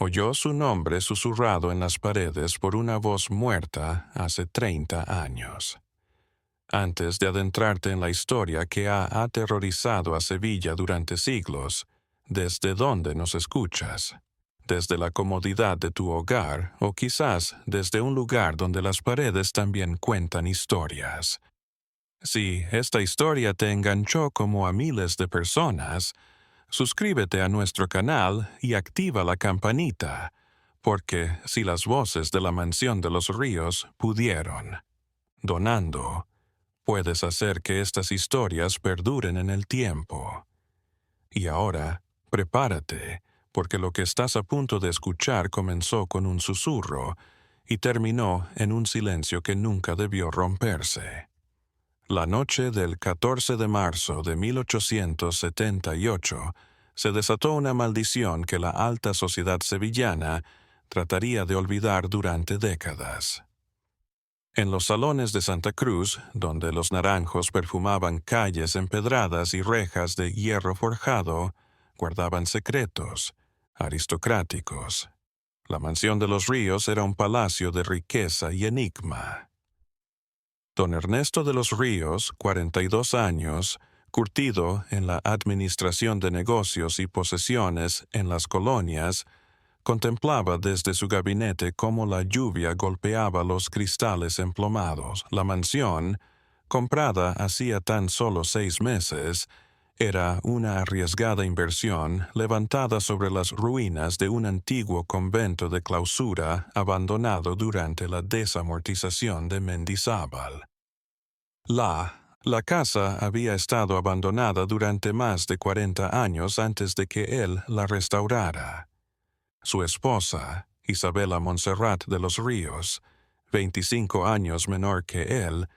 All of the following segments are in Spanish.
Oyó su nombre susurrado en las paredes por una voz muerta hace 30 años. Antes de adentrarte en la historia que ha aterrorizado a Sevilla durante siglos, ¿desde dónde nos escuchas? ¿Desde la comodidad de tu hogar o quizás desde un lugar donde las paredes también cuentan historias? Si esta historia te enganchó como a miles de personas, suscríbete a nuestro canal y activa la campanita, porque si las voces de la Mansión de los Ríos pudieron, donando, puedes hacer que estas historias perduren en el tiempo. Y ahora, prepárate, porque lo que estás a punto de escuchar comenzó con un susurro y terminó en un silencio que nunca debió romperse. La noche del 14 de marzo de 1878 se desató una maldición que la alta sociedad sevillana trataría de olvidar durante décadas. En los salones de Santa Cruz, donde los naranjos perfumaban calles empedradas y rejas de hierro forjado, guardaban secretos aristocráticos. La Mansión de los Ríos era un palacio de riqueza y enigma. Don Ernesto de los Ríos, 42 años, curtido en la administración de negocios y posesiones en las colonias, contemplaba desde su gabinete cómo la lluvia golpeaba los cristales emplomados. La mansión, comprada hacía tan solo 6 meses, era una arriesgada inversión levantada sobre las ruinas de un antiguo convento de clausura abandonado durante la desamortización de Mendizábal. La casa había estado abandonada durante más de 40 años antes de que él la restaurara. Su esposa, Isabela Montserrat de los Ríos, 25 años menor que él,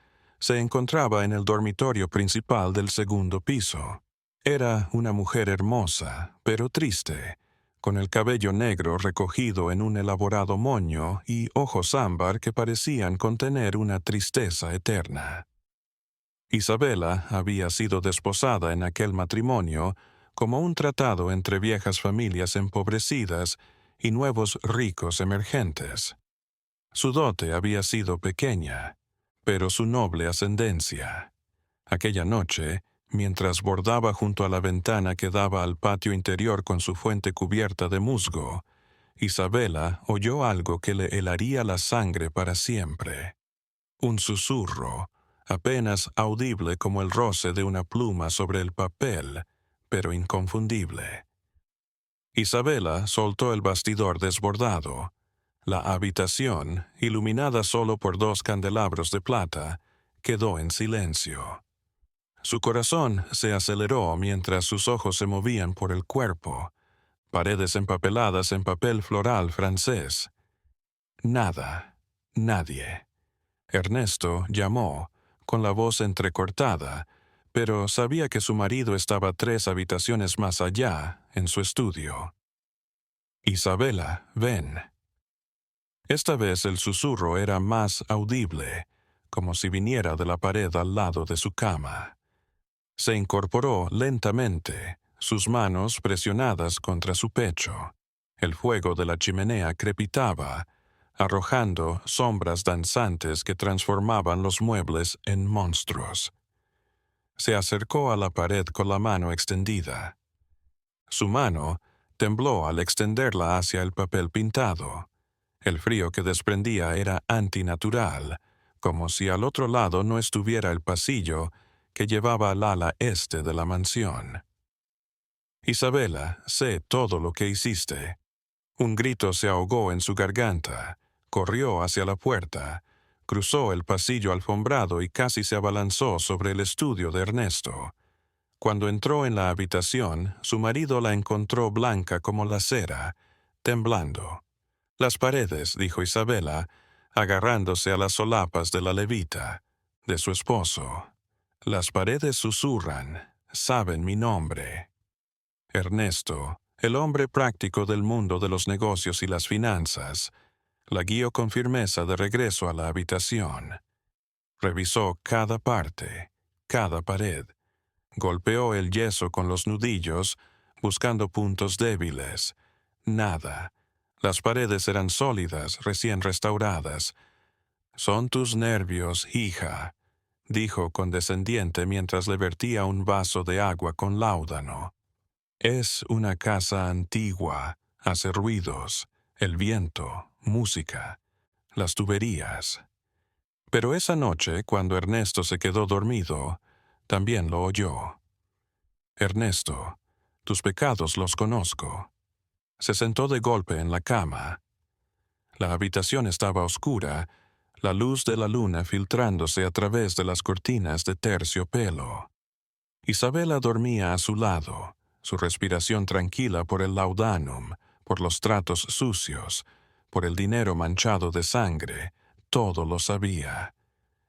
se encontraba en el dormitorio principal del segundo piso. Era una mujer hermosa, pero triste, con el cabello negro recogido en un elaborado moño y ojos ámbar que parecían contener una tristeza eterna. Isabela había sido desposada en aquel matrimonio como un tratado entre viejas familias empobrecidas y nuevos ricos emergentes. Su dote había sido pequeña, pero su noble ascendencia. Aquella noche, mientras bordaba junto a la ventana que daba al patio interior con su fuente cubierta de musgo, Isabela oyó algo que le helaría la sangre para siempre. Un susurro, apenas audible como el roce de una pluma sobre el papel, pero inconfundible. Isabela soltó el bastidor desbordado. La habitación, iluminada solo por 2 candelabros de plata, quedó en silencio. Su corazón se aceleró mientras sus ojos se movían por el cuerpo, paredes empapeladas en papel floral francés. Nada, nadie. Ernesto llamó, con la voz entrecortada, pero sabía que su marido estaba 3 habitaciones más allá, en su estudio. Isabela, ven. Esta vez el susurro era más audible, como si viniera de la pared al lado de su cama. Se incorporó lentamente, sus manos presionadas contra su pecho. El fuego de la chimenea crepitaba, arrojando sombras danzantes que transformaban los muebles en monstruos. Se acercó a la pared con la mano extendida. Su mano tembló al extenderla hacia el papel pintado. El frío que desprendía era antinatural, como si al otro lado no estuviera el pasillo que llevaba al ala este de la mansión. Isabela, sé todo lo que hiciste. Un grito se ahogó en su garganta, corrió hacia la puerta, cruzó el pasillo alfombrado y casi se abalanzó sobre el estudio de Ernesto. Cuando entró en la habitación, su marido la encontró blanca como la cera, temblando. Las paredes, dijo Isabela, agarrándose a las solapas de la levita, de su esposo. Las paredes susurran, saben mi nombre. Ernesto, el hombre práctico del mundo de los negocios y las finanzas, la guió con firmeza de regreso a la habitación. Revisó cada parte, cada pared. Golpeó el yeso con los nudillos, buscando puntos débiles. Nada. Las paredes eran sólidas, recién restauradas. «Son tus nervios, hija», dijo condescendiente mientras le vertía un vaso de agua con láudano. «Es una casa antigua, hace ruidos, el viento, música, las tuberías». Pero esa noche, cuando Ernesto se quedó dormido, también lo oyó. «Ernesto, tus pecados los conozco». Se sentó de golpe en la cama. La habitación estaba oscura, la luz de la luna filtrándose a través de las cortinas de terciopelo. Isabela dormía a su lado, su respiración tranquila por el laudanum, por los tratos sucios, por el dinero manchado de sangre. Todo lo sabía.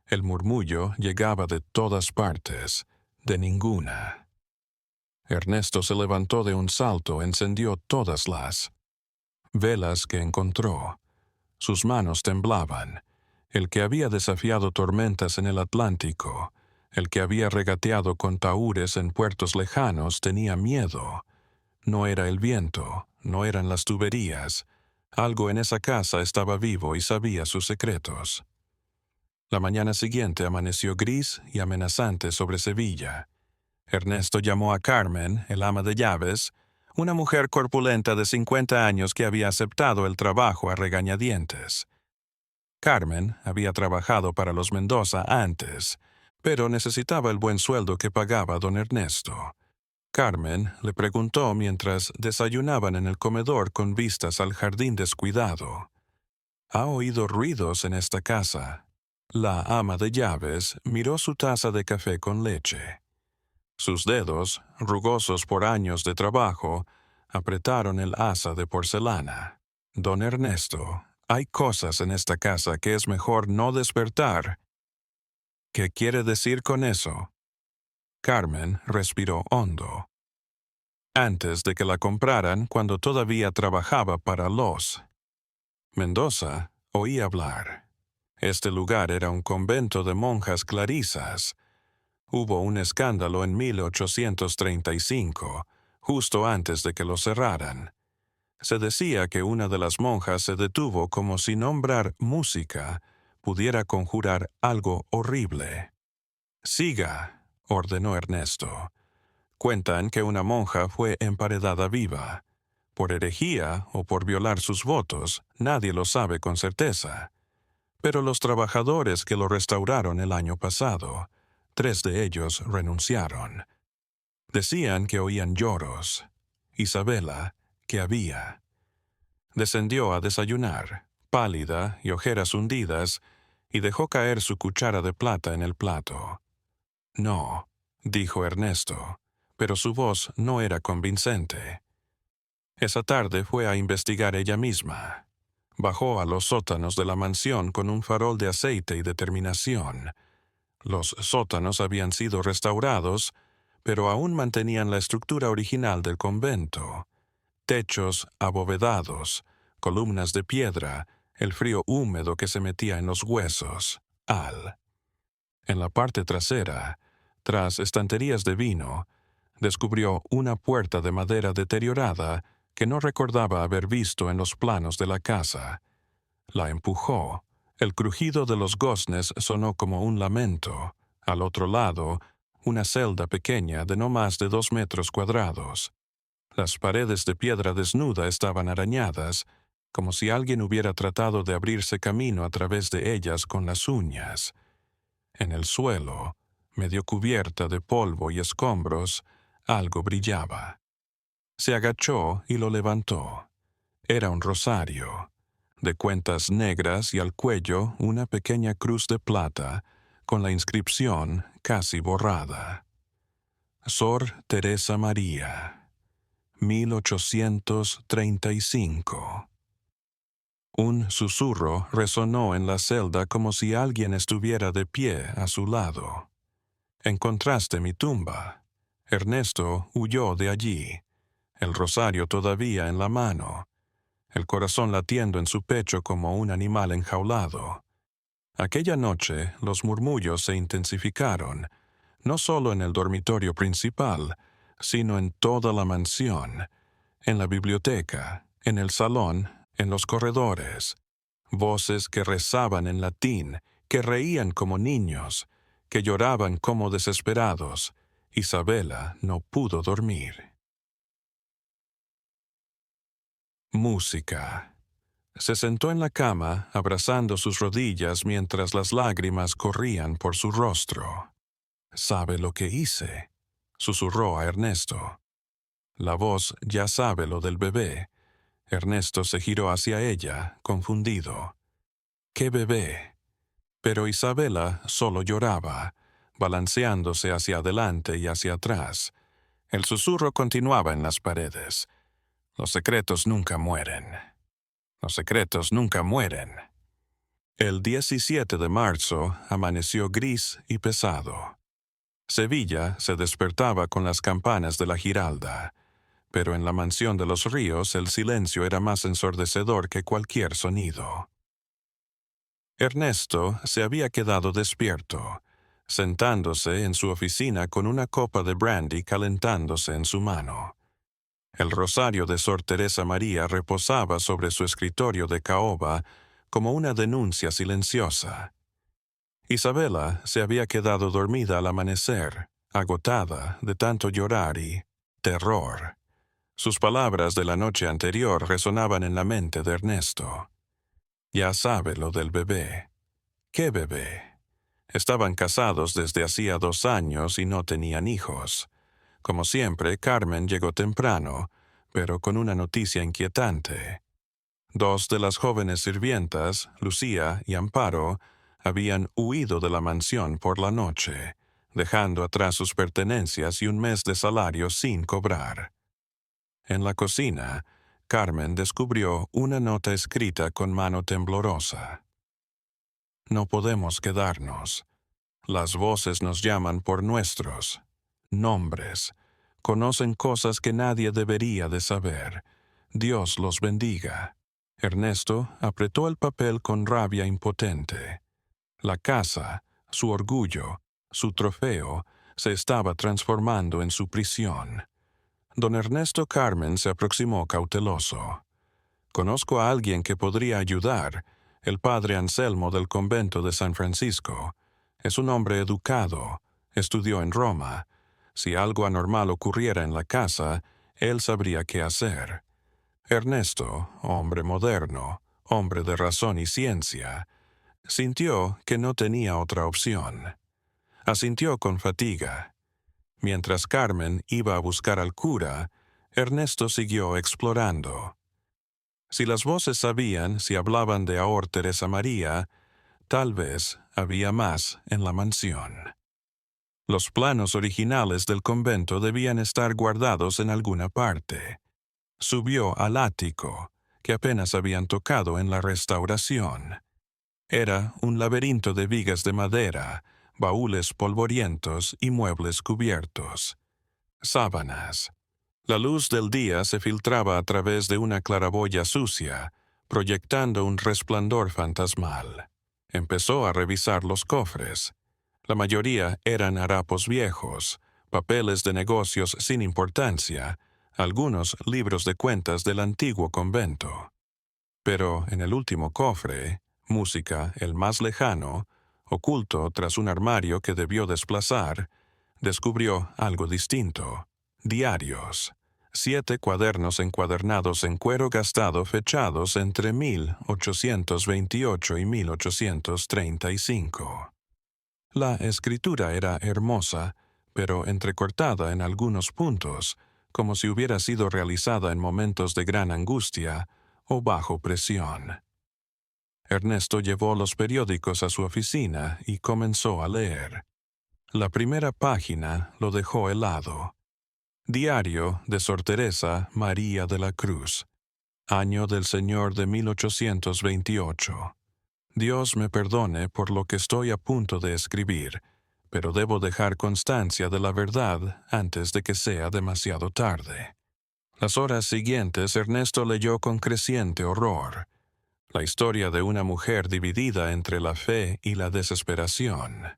El murmullo llegaba de todas partes, de ninguna. Ernesto se levantó de un salto, encendió todas las velas que encontró. Sus manos temblaban. El que había desafiado tormentas en el Atlántico, el que había regateado con tahúres en puertos lejanos, tenía miedo. No era el viento, no eran las tuberías. Algo en esa casa estaba vivo y sabía sus secretos. La mañana siguiente amaneció gris y amenazante sobre Sevilla. Ernesto llamó a Carmen, el ama de llaves, una mujer corpulenta de 50 años que había aceptado el trabajo a regañadientes. Carmen había trabajado para los Mendoza antes, pero necesitaba el buen sueldo que pagaba don Ernesto. Carmen le preguntó mientras desayunaban en el comedor con vistas al jardín descuidado. «¿Ha oído ruidos en esta casa?» La ama de llaves miró su taza de café con leche. Sus dedos, rugosos por años de trabajo, apretaron el asa de porcelana. «Don Ernesto, hay cosas en esta casa que es mejor no despertar». «¿Qué quiere decir con eso?» Carmen respiró hondo. Antes de que la compraran, cuando todavía trabajaba para los Mendoza, oí hablar. Este lugar era un convento de monjas clarisas. Hubo un escándalo en 1835, justo antes de que lo cerraran. Se decía que una de las monjas se detuvo como si nombrar música pudiera conjurar algo horrible. «Siga», ordenó Ernesto. Cuentan que una monja fue emparedada viva. Por herejía o por violar sus votos, nadie lo sabe con certeza. Pero los trabajadores que lo restauraron el año pasado, 3 de ellos renunciaron. Decían que oían lloros. Isabela, que había. Descendió a desayunar, pálida y ojeras hundidas, y dejó caer su cuchara de plata en el plato. «No», dijo Ernesto, pero su voz no era convincente. Esa tarde fue a investigar ella misma. Bajó a los sótanos de la mansión con un farol de aceite y determinación. Los sótanos habían sido restaurados, pero aún mantenían la estructura original del convento. Techos abovedados, columnas de piedra, el frío húmedo que se metía en los huesos. En la parte trasera, tras estanterías de vino, descubrió una puerta de madera deteriorada que no recordaba haber visto en los planos de la casa. La empujó. El crujido de los goznes sonó como un lamento. Al otro lado, una celda pequeña de no más de 2 metros cuadrados. Las paredes de piedra desnuda estaban arañadas, como si alguien hubiera tratado de abrirse camino a través de ellas con las uñas. En el suelo, medio cubierta de polvo y escombros, algo brillaba. Se agachó y lo levantó. Era un rosario. De cuentas negras y al cuello una pequeña cruz de plata, con la inscripción casi borrada. Sor Teresa María, 1835. Un susurro resonó en la celda como si alguien estuviera de pie a su lado. «Encontraste mi tumba». Ernesto huyó de allí, el rosario todavía en la mano, el corazón latiendo en su pecho como un animal enjaulado. Aquella noche los murmullos se intensificaron, no solo en el dormitorio principal, sino en toda la mansión, en la biblioteca, en el salón, en los corredores, voces que rezaban en latín, que reían como niños, que lloraban como desesperados. Isabela no pudo dormir. Música. Se sentó en la cama, abrazando sus rodillas mientras las lágrimas corrían por su rostro. «¿Sabe lo que hice?», susurró a Ernesto. La voz ya sabe lo del bebé. Ernesto se giró hacia ella, confundido. «¿Qué bebé?». Pero Isabela solo lloraba, balanceándose hacia adelante y hacia atrás. El susurro continuaba en las paredes. «Los secretos nunca mueren. Los secretos nunca mueren». El 17 de marzo amaneció gris y pesado. Sevilla se despertaba con las campanas de la Giralda, pero en la mansión de los Ríos el silencio era más ensordecedor que cualquier sonido. Ernesto se había quedado despierto, sentándose en su oficina con una copa de brandy calentándose en su mano. El rosario de Sor Teresa María reposaba sobre su escritorio de caoba como una denuncia silenciosa. Isabela se había quedado dormida al amanecer, agotada de tanto llorar y terror. Sus palabras de la noche anterior resonaban en la mente de Ernesto. Ya sabe lo del bebé. ¿Qué bebé? Estaban casados desde hacía 2 años y no tenían hijos. Como siempre, Carmen llegó temprano, pero con una noticia inquietante. 2 de las jóvenes sirvientas, Lucía y Amparo, habían huido de la mansión por la noche, dejando atrás sus pertenencias y un mes de salario sin cobrar. En la cocina, Carmen descubrió una nota escrita con mano temblorosa. «No podemos quedarnos. Las voces nos llaman por nuestros nombres. Conocen cosas que nadie debería de saber. Dios los bendiga». Ernesto apretó el papel con rabia impotente. La casa, su orgullo, su trofeo, se estaba transformando en su prisión. Don Ernesto Carmen se aproximó cauteloso. «Conozco a alguien que podría ayudar, el padre Anselmo del convento de San Francisco. Es un hombre educado, estudió en Roma. Si algo anormal ocurriera en la casa, él sabría qué hacer». Ernesto, hombre moderno, hombre de razón y ciencia, sintió que no tenía otra opción. Asintió con fatiga. Mientras Carmen iba a buscar al cura, Ernesto siguió explorando. Si las voces sabían si hablaban de Ahor Teresa María, tal vez había más en la mansión. Los planos originales del convento debían estar guardados en alguna parte. Subió al ático, que apenas habían tocado en la restauración. Era un laberinto de vigas de madera, baúles polvorientos y muebles cubiertos. Sábanas. La luz del día se filtraba a través de una claraboya sucia, proyectando un resplandor fantasmal. Empezó a revisar los cofres. La mayoría eran harapos viejos, papeles de negocios sin importancia, algunos libros de cuentas del antiguo convento. Pero en el último cofre, música, el más lejano, oculto tras un armario que debió desplazar, descubrió algo distinto. Diarios. 7 cuadernos encuadernados en cuero gastado fechados entre 1828 y 1835. La escritura era hermosa, pero entrecortada en algunos puntos, como si hubiera sido realizada en momentos de gran angustia o bajo presión. Ernesto llevó los periódicos a su oficina y comenzó a leer. La primera página lo dejó helado. Diario de Sor Teresa María de la Cruz. Año del Señor de 1828. Dios me perdone por lo que estoy a punto de escribir, pero debo dejar constancia de la verdad antes de que sea demasiado tarde. Las horas siguientes Ernesto leyó con creciente horror. La historia de una mujer dividida entre la fe y la desesperación.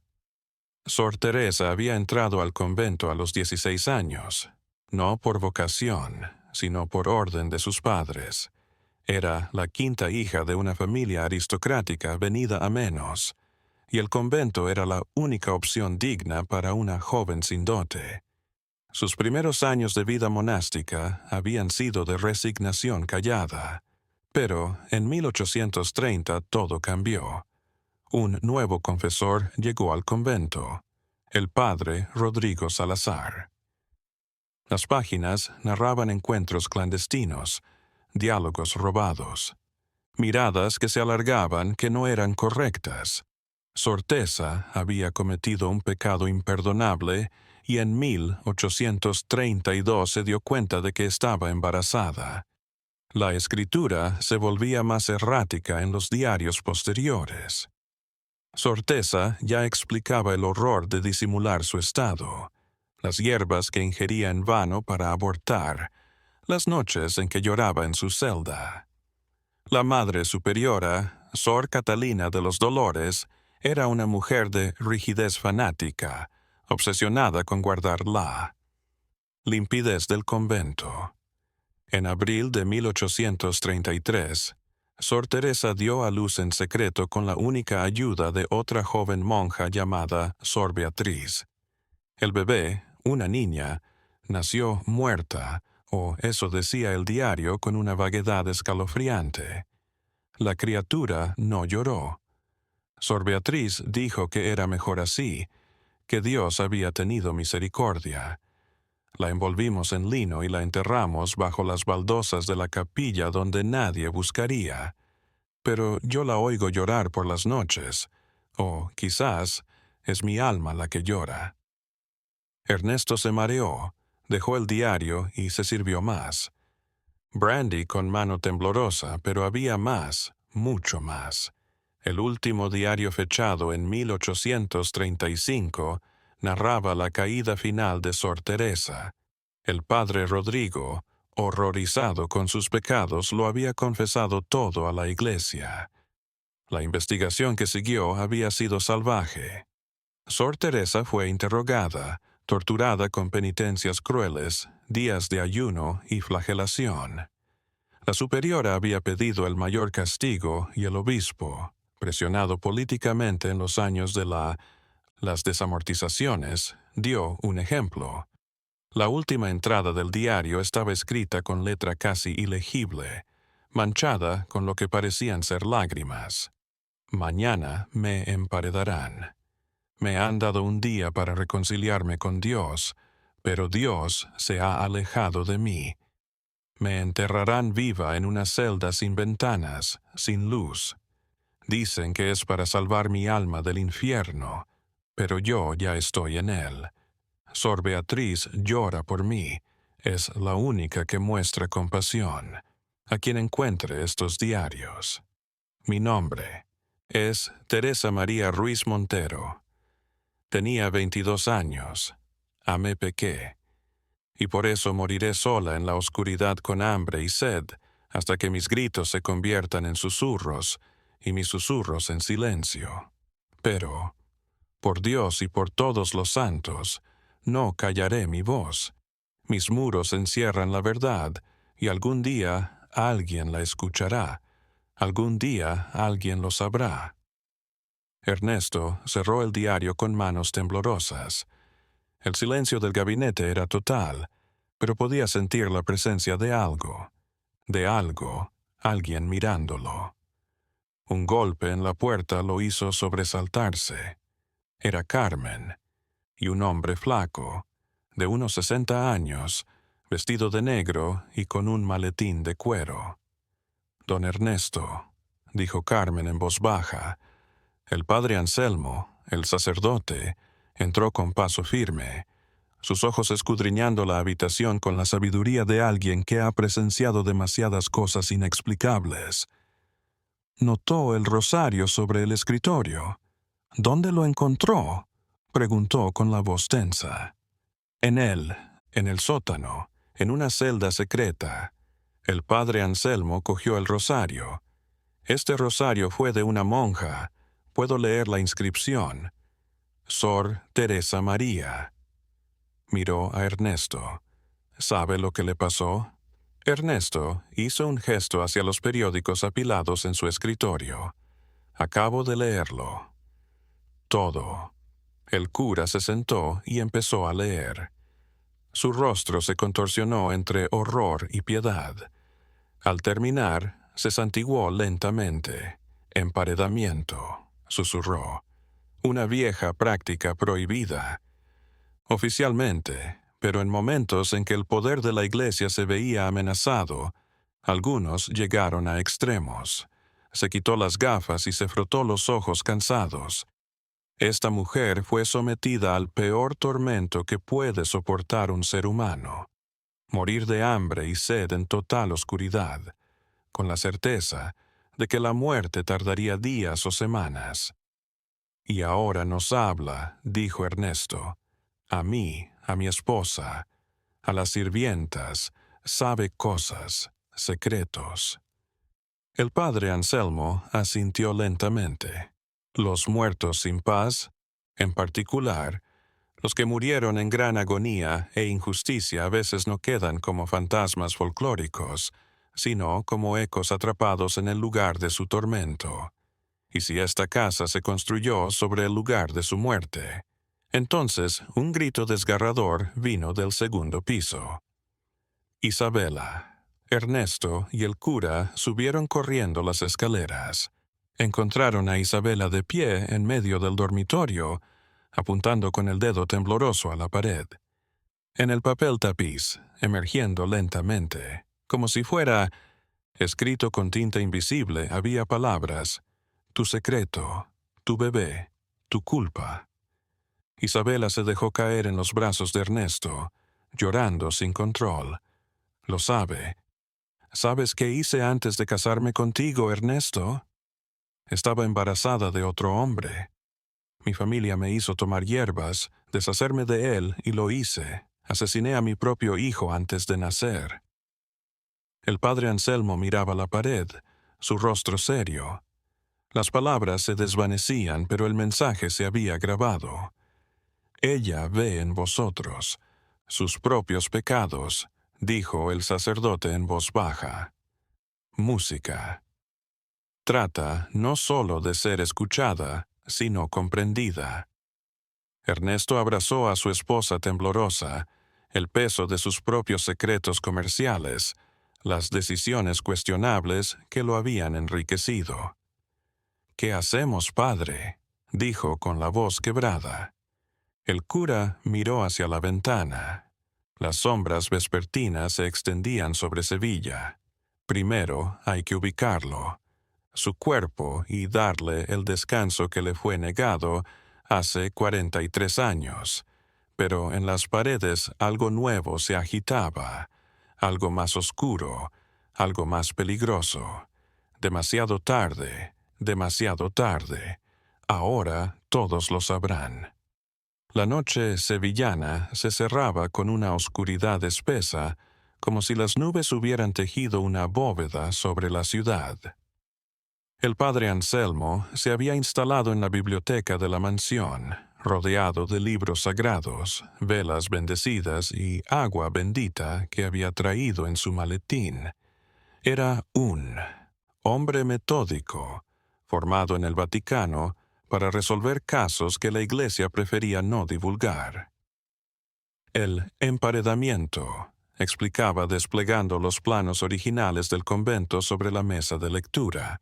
Sor Teresa había entrado al convento a los 16 años, no por vocación, sino por orden de sus padres. Era la quinta hija de una familia aristocrática venida a menos, y el convento era la única opción digna para una joven sin dote. Sus primeros años de vida monástica habían sido de resignación callada, pero en 1830 todo cambió. Un nuevo confesor llegó al convento, el padre Rodrigo Salazar. Las páginas narraban encuentros clandestinos, diálogos robados, miradas que se alargaban que no eran correctas. Sor Tesa había cometido un pecado imperdonable y en 1832 se dio cuenta de que estaba embarazada. La escritura se volvía más errática en los diarios posteriores. Sor Tesa ya explicaba el horror de disimular su estado, las hierbas que ingería en vano para abortar, las noches en que lloraba en su celda. La Madre Superiora, Sor Catalina de los Dolores, era una mujer de rigidez fanática, obsesionada con guardar la limpidez del convento. En abril de 1833, Sor Teresa dio a luz en secreto con la única ayuda de otra joven monja llamada Sor Beatriz. El bebé, una niña, nació muerta, o eso decía el diario con una vaguedad escalofriante. La criatura no lloró. Sor Beatriz dijo que era mejor así, que Dios había tenido misericordia. La envolvimos en lino y la enterramos bajo las baldosas de la capilla donde nadie buscaría. Pero yo la oigo llorar por las noches, o quizás es mi alma la que llora. Ernesto se mareó, dejó el diario y se sirvió más. Brandy con mano temblorosa, pero había más, mucho más. El último diario fechado en 1835 narraba la caída final de Sor Teresa. El padre Rodrigo, horrorizado con sus pecados, lo había confesado todo a la iglesia. La investigación que siguió había sido salvaje. Sor Teresa fue interrogada, torturada con penitencias crueles, días de ayuno y flagelación. La superiora había pedido el mayor castigo y el obispo, presionado políticamente en los años de las desamortizaciones, dio un ejemplo. La última entrada del diario estaba escrita con letra casi ilegible, manchada con lo que parecían ser lágrimas. Mañana me emparedarán. Me han dado un día para reconciliarme con Dios, pero Dios se ha alejado de mí. Me enterrarán viva en una celda sin ventanas, sin luz. Dicen que es para salvar mi alma del infierno, pero yo ya estoy en él. Sor Beatriz llora por mí, es la única que muestra compasión, a quien encuentre estos diarios. Mi nombre es Teresa María Ruiz Montero. Tenía 22 años. Me pequé. Y por eso moriré sola en la oscuridad con hambre y sed, hasta que mis gritos se conviertan en susurros, y mis susurros en silencio. Pero, por Dios y por todos los santos, no callaré mi voz. Mis muros encierran la verdad, y algún día alguien la escuchará. Algún día alguien lo sabrá. Ernesto cerró el diario con manos temblorosas. El silencio del gabinete era total, pero podía sentir la presencia de algo, alguien mirándolo. Un golpe en la puerta lo hizo sobresaltarse. Era Carmen, y un hombre flaco, de unos 60 años, vestido de negro y con un maletín de cuero. «Don Ernesto», dijo Carmen en voz baja. El padre Anselmo, el sacerdote, entró con paso firme, sus ojos escudriñando la habitación con la sabiduría de alguien que ha presenciado demasiadas cosas inexplicables. Notó el rosario sobre el escritorio. «¿Dónde lo encontró?», preguntó con la voz tensa. En el sótano, en una celda secreta. El padre Anselmo cogió el rosario. Este rosario fue de una monja. Puedo leer la inscripción. Sor Teresa María. Miró a Ernesto. ¿Sabe lo que le pasó? Ernesto hizo un gesto hacia los periódicos apilados en su escritorio. Acabo de leerlo. Todo. El cura se sentó y empezó a leer. Su rostro se contorsionó entre horror y piedad. Al terminar, se santiguó lentamente. Emparedamiento, susurró. Una vieja práctica prohibida. Oficialmente, pero en momentos en que el poder de la Iglesia se veía amenazado, algunos llegaron a extremos. Se quitó las gafas y se frotó los ojos cansados. Esta mujer fue sometida al peor tormento que puede soportar un ser humano. Morir de hambre y sed en total oscuridad, con la certeza de que la muerte tardaría días o semanas. Y ahora nos habla, dijo Ernesto, a mí, a mi esposa, a las sirvientas, sabe cosas, secretos. El padre Anselmo asintió lentamente. Los muertos sin paz, en particular, los que murieron en gran agonía e injusticia a veces no quedan como fantasmas folclóricos, sino como ecos atrapados en el lugar de su tormento. Y si esta casa se construyó sobre el lugar de su muerte, entonces un grito desgarrador vino del segundo piso. Isabela, Ernesto y el cura subieron corriendo las escaleras. Encontraron a Isabela de pie en medio del dormitorio, apuntando con el dedo tembloroso a la pared. En el papel tapiz, emergiendo lentamente, como si fuera escrito con tinta invisible, había palabras: tu secreto, tu bebé, tu culpa. Isabela se dejó caer en los brazos de Ernesto, llorando sin control. Lo sabe. ¿Sabes qué hice antes de casarme contigo, Ernesto? Estaba embarazada de otro hombre. Mi familia me hizo tomar hierbas, deshacerme de él, y lo hice. Asesiné a mi propio hijo antes de nacer. El padre Anselmo miraba la pared, su rostro serio. Las palabras se desvanecían, pero el mensaje se había grabado. Ella ve en vosotros sus propios pecados, dijo el sacerdote en voz baja. Música. Trata no solo de ser escuchada, sino comprendida. Ernesto abrazó a su esposa temblorosa, el peso de sus propios secretos comerciales, las decisiones cuestionables que lo habían enriquecido. «¿Qué hacemos, padre?», dijo con la voz quebrada. El cura miró hacia la ventana. Las sombras vespertinas se extendían sobre Sevilla. Primero hay que ubicarlo, su cuerpo, y darle el descanso que le fue negado hace 43 años. Pero en las paredes algo nuevo se agitaba, algo más oscuro, algo más peligroso. Demasiado tarde, demasiado tarde. Ahora todos lo sabrán. La noche sevillana se cerraba con una oscuridad espesa, como si las nubes hubieran tejido una bóveda sobre la ciudad. El padre Anselmo se había instalado en la biblioteca de la mansión, rodeado de libros sagrados, velas bendecidas y agua bendita que había traído en su maletín. Era un hombre metódico, formado en el Vaticano para resolver casos que la Iglesia prefería no divulgar. El emparedamiento, explicaba desplegando los planos originales del convento sobre la mesa de lectura.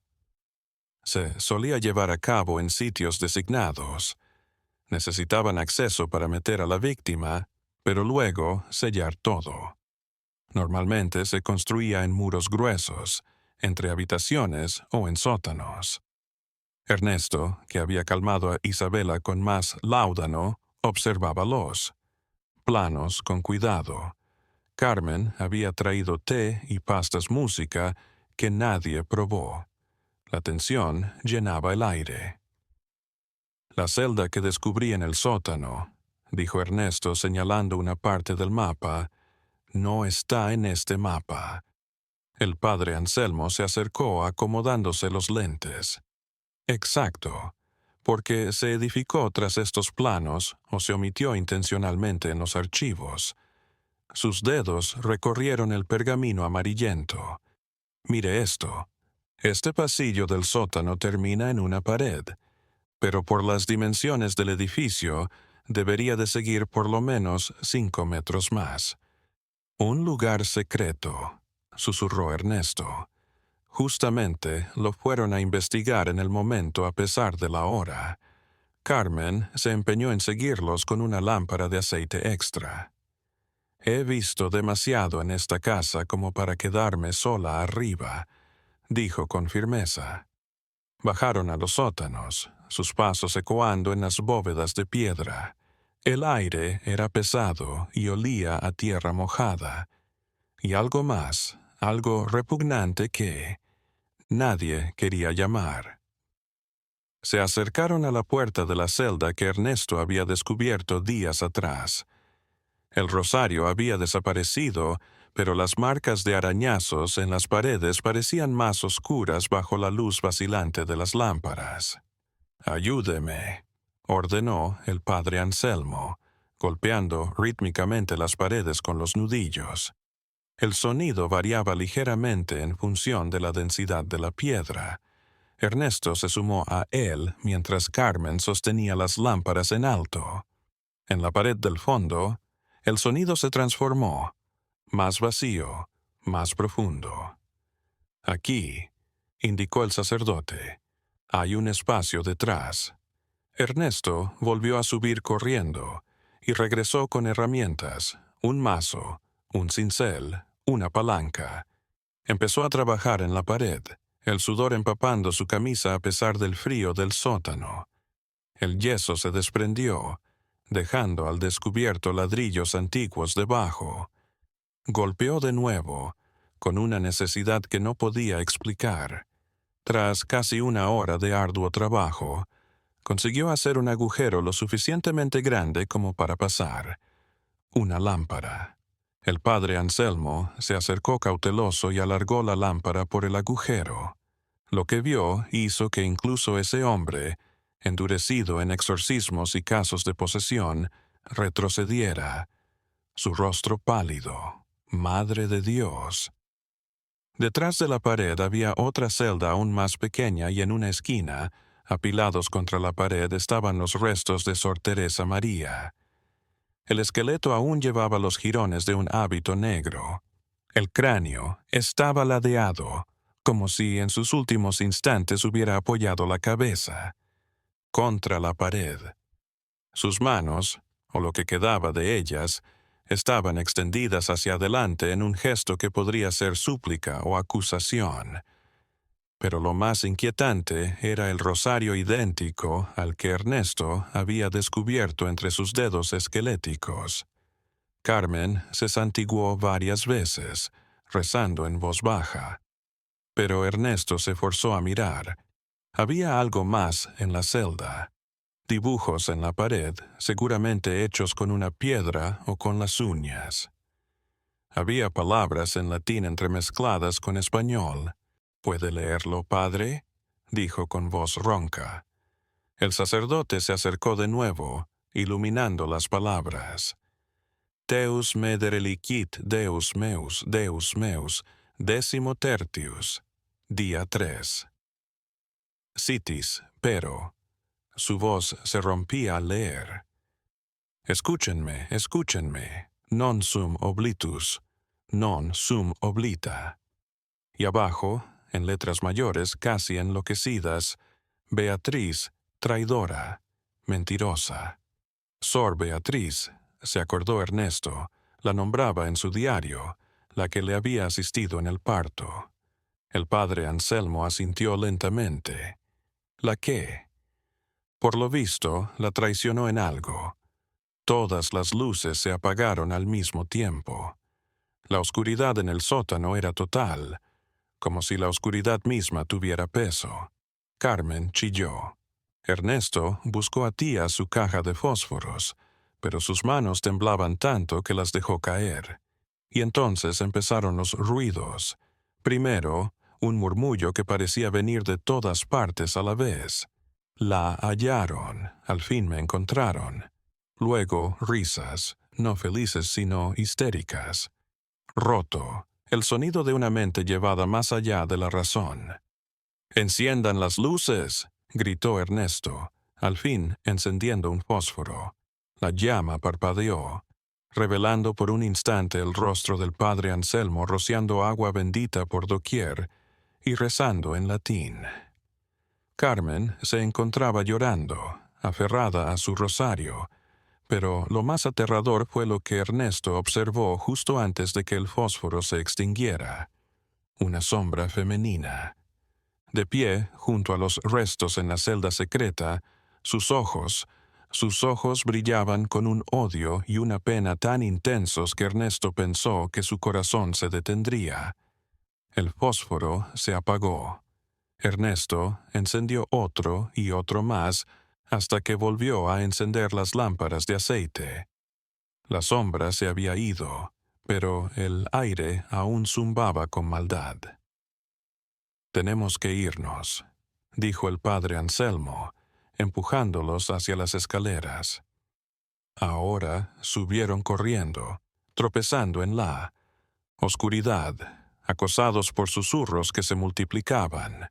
Se solía llevar a cabo en sitios designados. Necesitaban acceso para meter a la víctima, pero luego sellar todo. Normalmente se construía en muros gruesos, entre habitaciones o en sótanos. Ernesto, que había calmado a Isabela con más láudano, observaba los planos con cuidado. Carmen había traído té y pastas música que nadie probó. La tensión llenaba el aire. «La celda que descubrí en el sótano», dijo Ernesto señalando una parte del mapa, «no está en este mapa». El padre Anselmo se acercó acomodándose los lentes. «Exacto, porque se edificó tras estos planos o se omitió intencionalmente en los archivos. Sus dedos recorrieron el pergamino amarillento. Mire esto. Este pasillo del sótano termina en una pared, pero por las dimensiones del edificio debería de seguir por lo menos 5 metros más. Un lugar secreto, susurró Ernesto. Justamente lo fueron a investigar en el momento a pesar de la hora. Carmen se empeñó en seguirlos con una lámpara de aceite extra. He visto demasiado en esta casa como para quedarme sola arriba, dijo con firmeza. Bajaron a los sótanos, sus pasos ecoando en las bóvedas de piedra. El aire era pesado y olía a tierra mojada. Y algo más, algo repugnante que nadie quería llamar. Se acercaron a la puerta de la celda que Ernesto había descubierto días atrás. El rosario había desaparecido, pero las marcas de arañazos en las paredes parecían más oscuras bajo la luz vacilante de las lámparas. «Ayúdeme», ordenó el padre Anselmo, golpeando rítmicamente las paredes con los nudillos. El sonido variaba ligeramente en función de la densidad de la piedra. Ernesto se sumó a él mientras Carmen sostenía las lámparas en alto. En la pared del fondo, el sonido se transformó, más vacío, más profundo. «Aquí», indicó el sacerdote, «hay un espacio detrás». Ernesto volvió a subir corriendo y regresó con herramientas, un mazo, un cincel, una palanca. Empezó a trabajar en la pared, el sudor empapando su camisa a pesar del frío del sótano. El yeso se desprendió, dejando al descubierto ladrillos antiguos debajo. Golpeó de nuevo, con una necesidad que no podía explicar. Tras casi una hora de arduo trabajo, consiguió hacer un agujero lo suficientemente grande como para pasar. Una lámpara. El padre Anselmo se acercó cauteloso y alargó la lámpara por el agujero. Lo que vio hizo que incluso ese hombre, endurecido en exorcismos y casos de posesión, retrocediera. Su rostro pálido. Madre de Dios. Detrás de la pared había otra celda aún más pequeña y en una esquina, apilados contra la pared, estaban los restos de Sor Teresa María. El esqueleto aún llevaba los jirones de un hábito negro. El cráneo estaba ladeado, como si en sus últimos instantes hubiera apoyado la cabeza contra la pared. Sus manos, o lo que quedaba de ellas, estaban extendidas hacia adelante en un gesto que podría ser súplica o acusación. Pero lo más inquietante era el rosario idéntico al que Ernesto había descubierto entre sus dedos esqueléticos. Carmen se santiguó varias veces, rezando en voz baja. Pero Ernesto se forzó a mirar. Había algo más en la celda. Dibujos en la pared, seguramente hechos con una piedra o con las uñas. Había palabras en latín entremezcladas con español. «¿Puede leerlo, padre?», dijo con voz ronca. El sacerdote se acercó de nuevo, iluminando las palabras. «Teus me derelicit Deus meus, décimo tertius, día 3. Citis, pero». Su voz se rompía al leer. «Escúchenme, escúchenme. Non sum oblitus, non sum oblita». Y abajo, en letras mayores casi enloquecidas, «Beatriz, traidora, mentirosa». Sor Beatriz, se acordó Ernesto, la nombraba en su diario, la que le había asistido en el parto. El padre Anselmo asintió lentamente. ¿La qué? Por lo visto, la traicionó en algo. Todas las luces se apagaron al mismo tiempo. La oscuridad en el sótano era total, como si la oscuridad misma tuviera peso. Carmen chilló. Ernesto buscó a tía su caja de fósforos, pero sus manos temblaban tanto que las dejó caer. Y entonces empezaron los ruidos. Primero, un murmullo que parecía venir de todas partes a la vez. «La hallaron, al fin me encontraron». Luego, risas, no felices sino histéricas. Roto, el sonido de una mente llevada más allá de la razón. «¡Enciendan las luces!», gritó Ernesto, al fin encendiendo un fósforo. La llama parpadeó, revelando por un instante el rostro del padre Anselmo rociando agua bendita por doquier y rezando en latín. Carmen se encontraba llorando, aferrada a su rosario, pero lo más aterrador fue lo que Ernesto observó justo antes de que el fósforo se extinguiera. Una sombra femenina. De pie, junto a los restos en la celda secreta, sus ojos brillaban con un odio y una pena tan intensos que Ernesto pensó que su corazón se detendría. El fósforo se apagó. Ernesto encendió otro y otro más hasta que volvió a encender las lámparas de aceite. La sombra se había ido, pero el aire aún zumbaba con maldad. «Tenemos que irnos», dijo el padre Anselmo, empujándolos hacia las escaleras. Ahora subieron corriendo, tropezando en la oscuridad, acosados por susurros que se multiplicaban.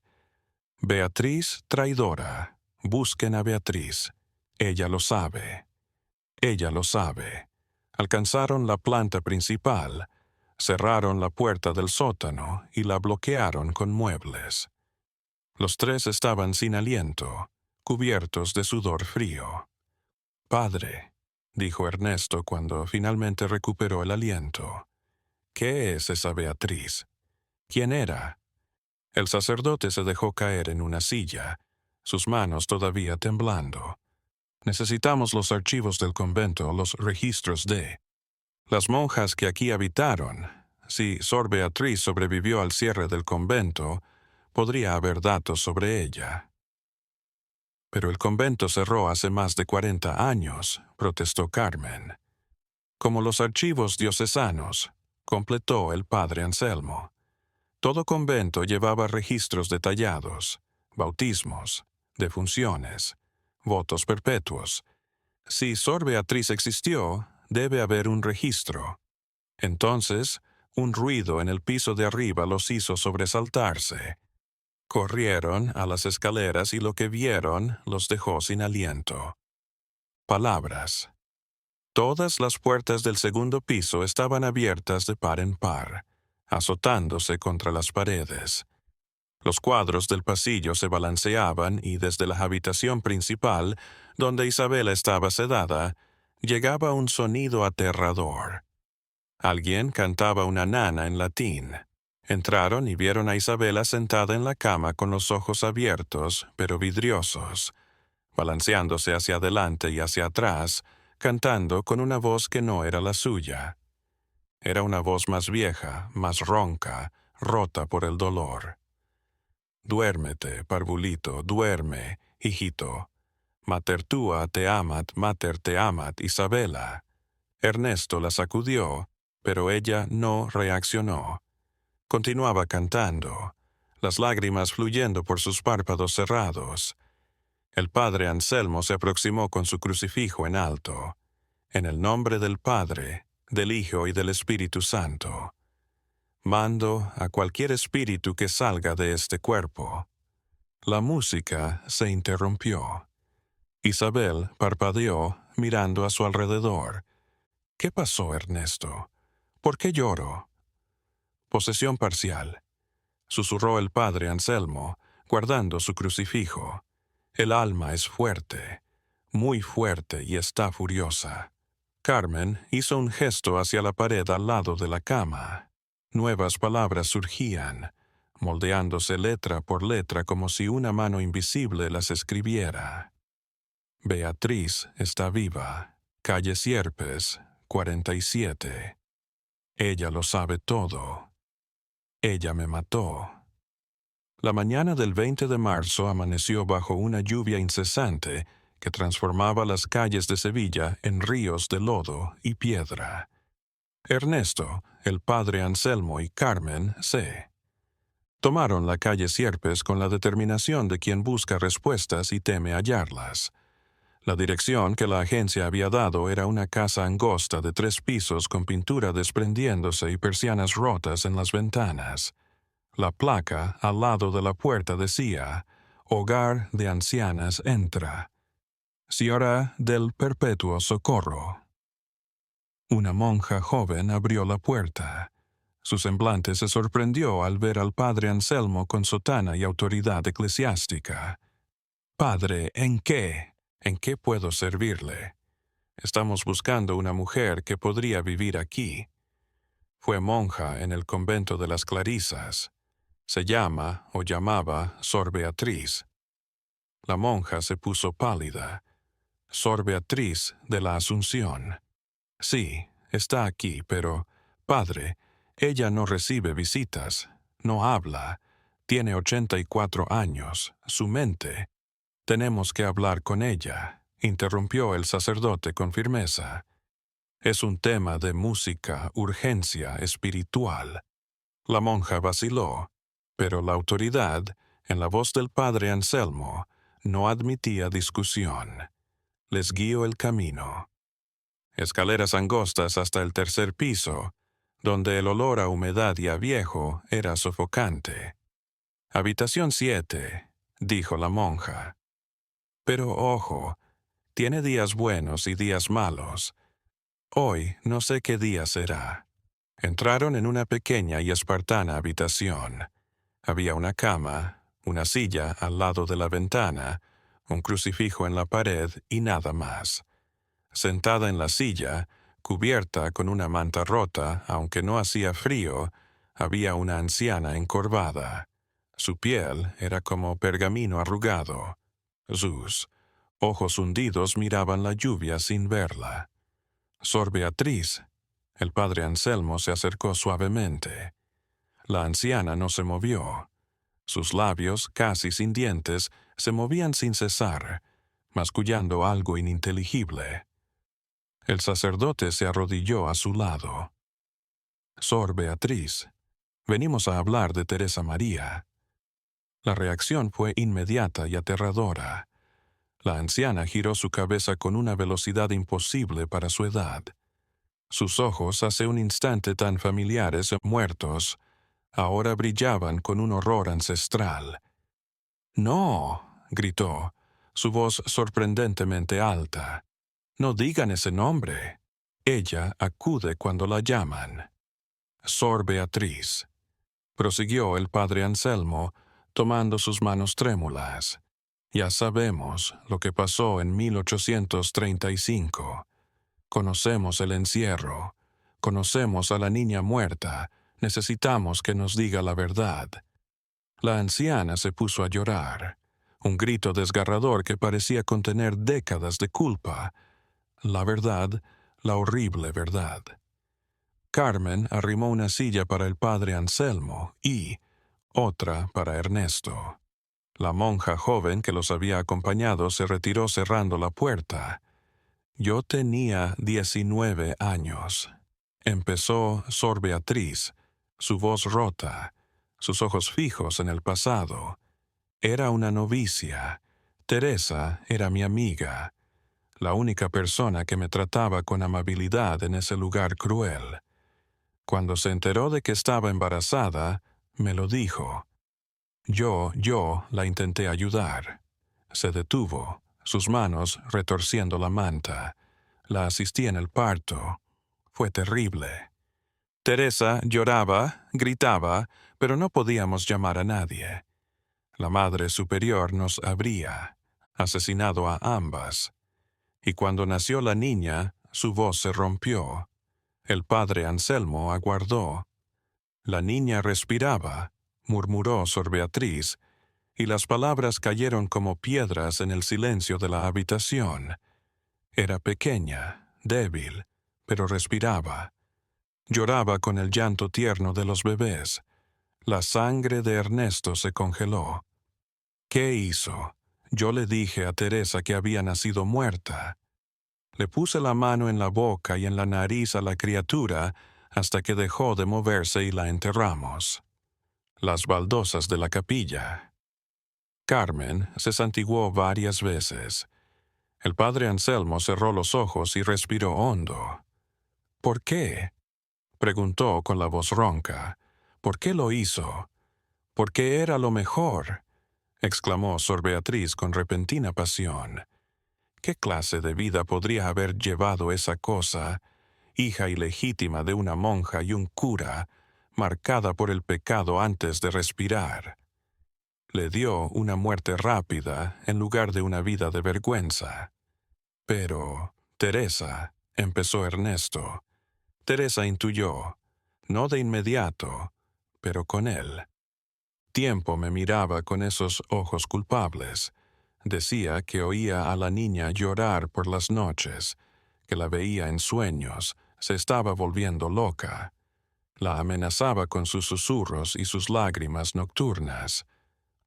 «Beatriz traidora, busquen a Beatriz. Ella lo sabe. Ella lo sabe». Alcanzaron la planta principal, cerraron la puerta del sótano y la bloquearon con muebles. Los tres estaban sin aliento, cubiertos de sudor frío. «Padre», dijo Ernesto cuando finalmente recuperó el aliento, «¿qué es esa Beatriz? ¿Quién era?» El sacerdote se dejó caer en una silla, sus manos todavía temblando. «Necesitamos los archivos del convento, los registros de las monjas que aquí habitaron. Si Sor Beatriz sobrevivió al cierre del convento, podría haber datos sobre ella». «Pero el convento cerró hace más de 40 años», protestó Carmen. «Como los archivos diocesanos», completó el padre Anselmo. «Todo convento llevaba registros detallados, bautismos, defunciones, votos perpetuos. Si Sor Beatriz existió, debe haber un registro». Entonces, un ruido en el piso de arriba los hizo sobresaltarse. Corrieron a las escaleras y lo que vieron los dejó sin aliento. Palabras. Todas las puertas del segundo piso estaban abiertas de par en par, azotándose contra las paredes. Los cuadros del pasillo se balanceaban y desde la habitación principal, donde Isabela estaba sedada, llegaba un sonido aterrador. Alguien cantaba una nana en latín. Entraron y vieron a Isabela sentada en la cama con los ojos abiertos, pero vidriosos, balanceándose hacia adelante y hacia atrás, cantando con una voz que no era la suya. Era una voz más vieja, más ronca, rota por el dolor. «Duérmete, parvulito, duerme, hijito. Mater tua te amat, mater te amat, Isabela». Ernesto la sacudió, pero ella no reaccionó. Continuaba cantando, las lágrimas fluyendo por sus párpados cerrados. El padre Anselmo se aproximó con su crucifijo en alto. «En el nombre del Padre, del Hijo y del Espíritu Santo. Mando a cualquier espíritu que salga de este cuerpo». La música se interrumpió. Isabel parpadeó, mirando a su alrededor. «¿Qué pasó, Ernesto? ¿Por qué lloro?» «Posesión parcial», susurró el padre Anselmo, guardando su crucifijo. «El alma es fuerte, muy fuerte y está furiosa». Carmen hizo un gesto hacia la pared al lado de la cama. Nuevas palabras surgían, moldeándose letra por letra como si una mano invisible las escribiera. «Beatriz está viva. Calle Sierpes, 47. Ella lo sabe todo. Ella me mató». La mañana del 20 de marzo amaneció bajo una lluvia incesante que transformaba las calles de Sevilla en ríos de lodo y piedra. Ernesto, el padre Anselmo y Carmen C. tomaron la calle Sierpes con la determinación de quien busca respuestas y teme hallarlas. La dirección que la agencia había dado era una casa angosta de 3 pisos con pintura desprendiéndose y persianas rotas en las ventanas. La placa al lado de la puerta decía: Hogar de ancianas entra. Señora del Perpetuo Socorro. Una monja joven abrió la puerta. Su semblante se sorprendió al ver al padre Anselmo con sotana y autoridad eclesiástica. «Padre, ¿en qué? ¿En qué puedo servirle? Estamos buscando una mujer que podría vivir aquí. Fue monja en el convento de las Clarisas. Se llama, o llamaba, Sor Beatriz». La monja se puso pálida. «Sor Beatriz de la Asunción». «Sí, está aquí, pero, padre, ella no recibe visitas, no habla, tiene 84 años, su mente. Tenemos que hablar con ella», interrumpió el sacerdote con firmeza. «Es un tema de música, urgencia espiritual». La monja vaciló, pero la autoridad, en la voz del padre Anselmo, no admitía discusión. Les guió el camino. Escaleras angostas hasta el 3er piso, donde el olor a humedad y a viejo era sofocante. «Habitación 7», dijo la monja. «Pero ojo, tiene días buenos y días malos. Hoy no sé qué día será». Entraron en una pequeña y espartana habitación. Había una cama, una silla al lado de la ventana, un crucifijo en la pared y nada más. Sentada en la silla, cubierta con una manta rota, aunque no hacía frío, había una anciana encorvada. Su piel era como pergamino arrugado. Sus ojos hundidos miraban la lluvia sin verla. «Sor Beatriz». El padre Anselmo se acercó suavemente. La anciana no se movió. Sus labios, casi sin dientes, se movían sin cesar, mascullando algo ininteligible. El sacerdote se arrodilló a su lado. «Sor Beatriz, venimos a hablar de Teresa María». La reacción fue inmediata y aterradora. La anciana giró su cabeza con una velocidad imposible para su edad. Sus ojos, hace un instante tan familiares y muertos, ahora brillaban con un horror ancestral. «No», gritó, su voz sorprendentemente alta. «No digan ese nombre. Ella acude cuando la llaman». «Sor Beatriz», prosiguió el padre Anselmo, tomando sus manos trémulas. «Ya sabemos lo que pasó en 1835. Conocemos el encierro. Conocemos a la niña muerta. Necesitamos que nos diga la verdad». La anciana se puso a llorar. Un grito desgarrador que parecía contener décadas de culpa. La verdad, la horrible verdad. Carmen arrimó una silla para el padre Anselmo y otra para Ernesto. La monja joven que los había acompañado se retiró cerrando la puerta. «Yo tenía 19 años», empezó Sor Beatriz, su voz rota, sus ojos fijos en el pasado. «Era una novicia. Teresa era mi amiga, la única persona que me trataba con amabilidad en ese lugar cruel. Cuando se enteró de que estaba embarazada, me lo dijo. Yo la intenté ayudar. Se detuvo, sus manos retorciendo la manta. La asistí en el parto. Fue terrible. Teresa lloraba, gritaba, pero no podíamos llamar a nadie. La Madre Superior nos habría asesinado a ambas. Y cuando nació la niña, su voz se rompió. El padre Anselmo aguardó. La niña respiraba, murmuró Sor Beatriz, y las palabras cayeron como piedras en el silencio de la habitación. Era pequeña, débil, pero respiraba. Lloraba con el llanto tierno de los bebés. La sangre de Ernesto se congeló. ¿Qué hizo? Yo le dije a Teresa que había nacido muerta. Le puse la mano en la boca y en la nariz a la criatura hasta que dejó de moverse y la enterramos. Las baldosas de la capilla. Carmen se santiguó varias veces. El padre Anselmo cerró los ojos y respiró hondo. ¿Por qué? Preguntó con la voz ronca. ¿Por qué lo hizo? Porque era lo mejor, exclamó Sor Beatriz con repentina pasión. ¿Qué clase de vida podría haber llevado esa cosa, hija ilegítima de una monja y un cura, marcada por el pecado antes de respirar? Le dio una muerte rápida en lugar de una vida de vergüenza. Pero, Teresa, empezó Ernesto. Teresa intuyó, no de inmediato, pero con él. Tiempo me miraba con esos ojos culpables. Decía que oía a la niña llorar por las noches, que la veía en sueños, se estaba volviendo loca. La amenazaba con sus susurros y sus lágrimas nocturnas.